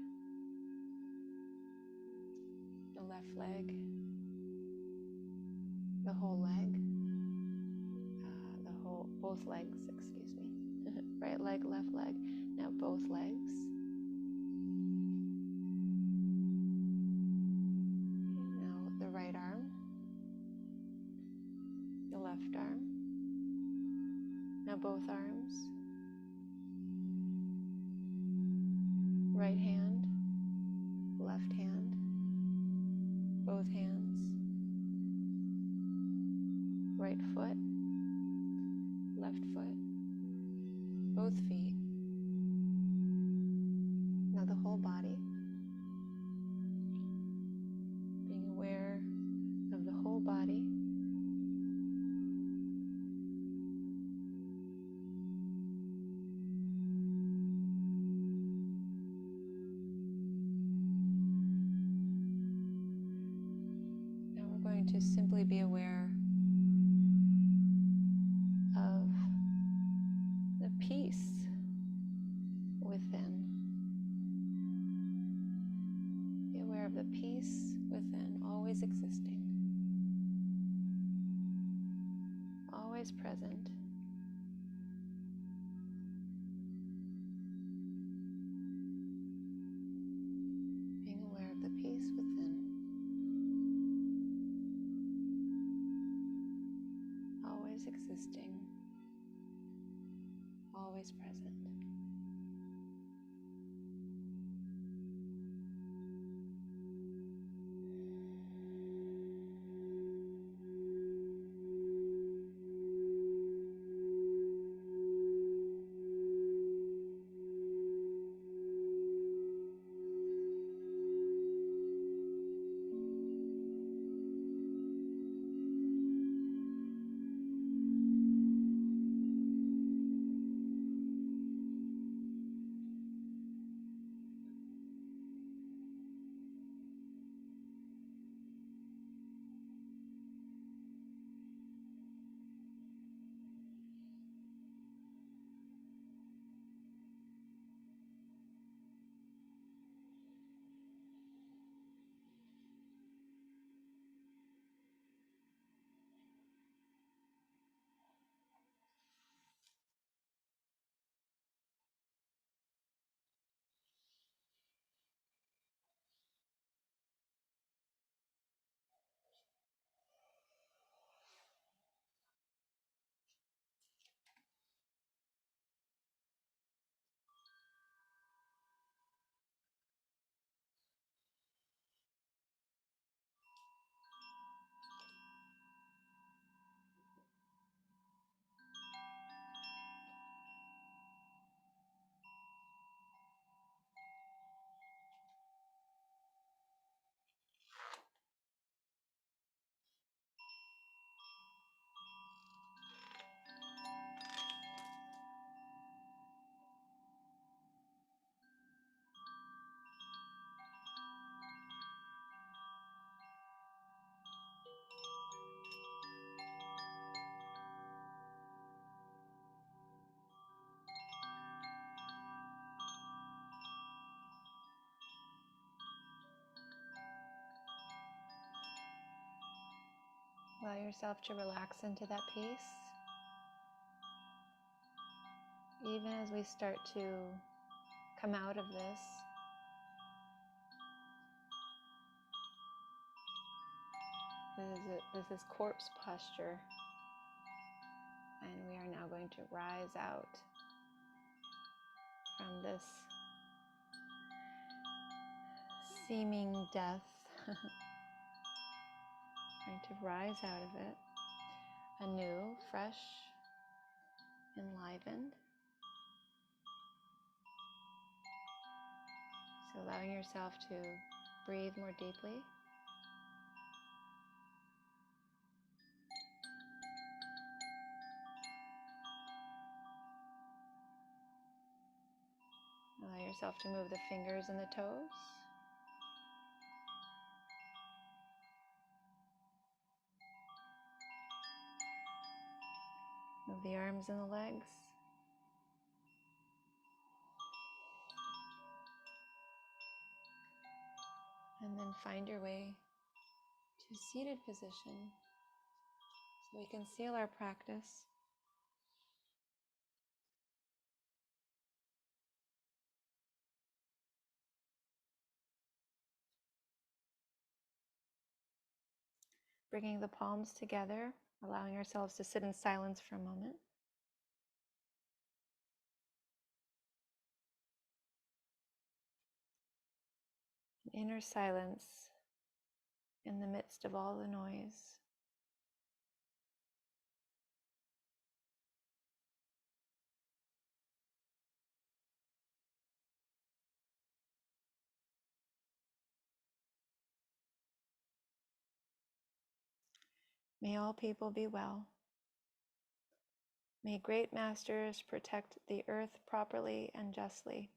the left leg. The whole leg, both legs, excuse me. Right leg, left leg, now both legs. Now the right arm, the left arm, now both arms. Right hand, left hand, both hands. Right foot, left foot, both feet. Now the whole body. Being aware of the whole body. Now we're going to simply be aware peace within. Be aware of the peace within, always existing, always present. Being aware of the peace within, always existing, always present. yourself to relax into that peace. Even as we start to come out of this, this is corpse posture, and we are now going to rise out from this seeming death. Trying to rise out of it anew, fresh, enlivened. So allowing yourself to breathe more deeply. Allow yourself to move the fingers and the toes. Move the arms and the legs. And then find your way to seated position so we can seal our practice. Bringing the palms together, allowing ourselves to sit in silence for a moment. Inner silence in the midst of all the noise. May all people be well. May great masters protect the earth properly and justly.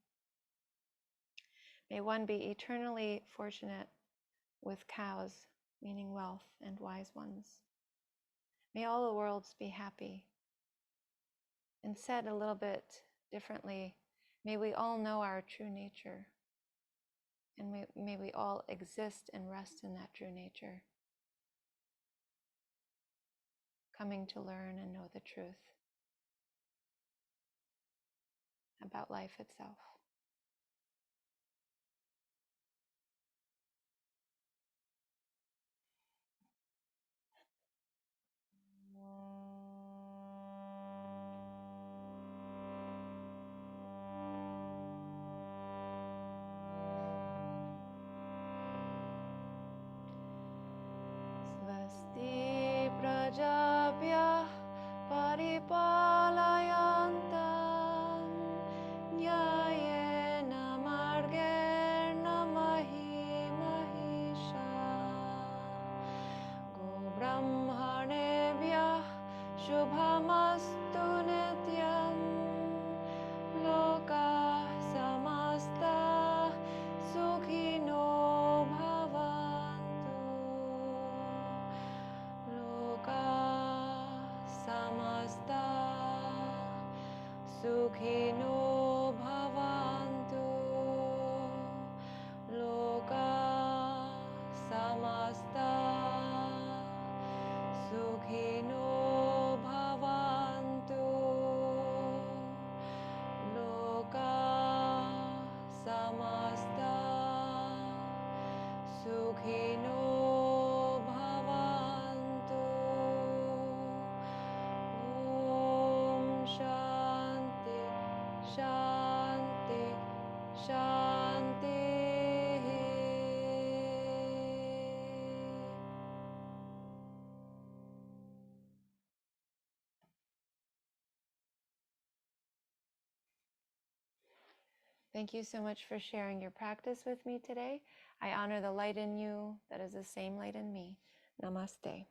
May one be eternally fortunate with cows, meaning wealth, and wise ones. May all the worlds be happy. And said a little bit differently, may we all know our true nature, and may we all exist and rest in that true nature, coming to learn and know the truth about life itself. Svasti prajabhyah paripalayantam nyayena margena mahisha go brahmanebhyah shubhamastu nityam loka samasta sukhino bhavantu loka samasta sukhino bhavantu loka samasta sukhino bhavantu loka samasta sukhino bhavantu. Om Shanti, Shanti, Shanti. Thank you so much for sharing your practice with me today. I honor the light in you that is the same light in me. Namaste.